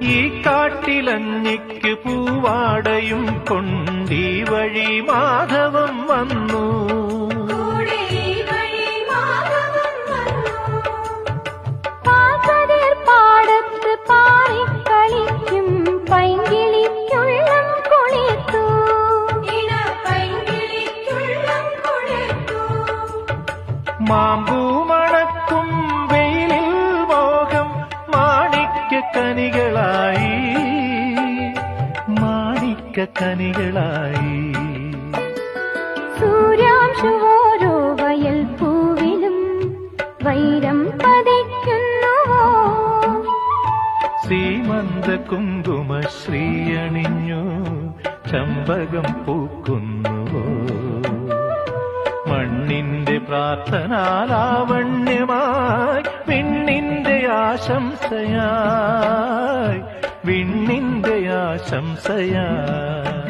ഈ കാട്ടിലഞ്ഞിക്ക് പൂവാടയും കൊണ്ടീ വഴി മാധവം വന്നു. പാടത്ത് പാറിക്കളിക്കും പൈങ്കിളിക്കുള്ളം കുളിർത്തു. മാമ്പൂ മണക്കും വെയിലിൽ മോഹം മാണിക്യക്കനികളായി, മാണിക്യക്കനികളായി. സൂര്യാംശുവോരോ വയൽ പൂവിലും വൈരം പതിക്കുന്നുവോ. സീമന്ത കുങ്കുമശ്രീ അണിഞ്ഞു ചമ്പകം പൂക്കുന്നുവോ. മണ്ണിന്റെ പ്രാർത്ഥനാലാവണ്യമായി വിണ്ണിന്റെ ആശംസയായി, വിണ്ണിന്റെ ആശംസയായി.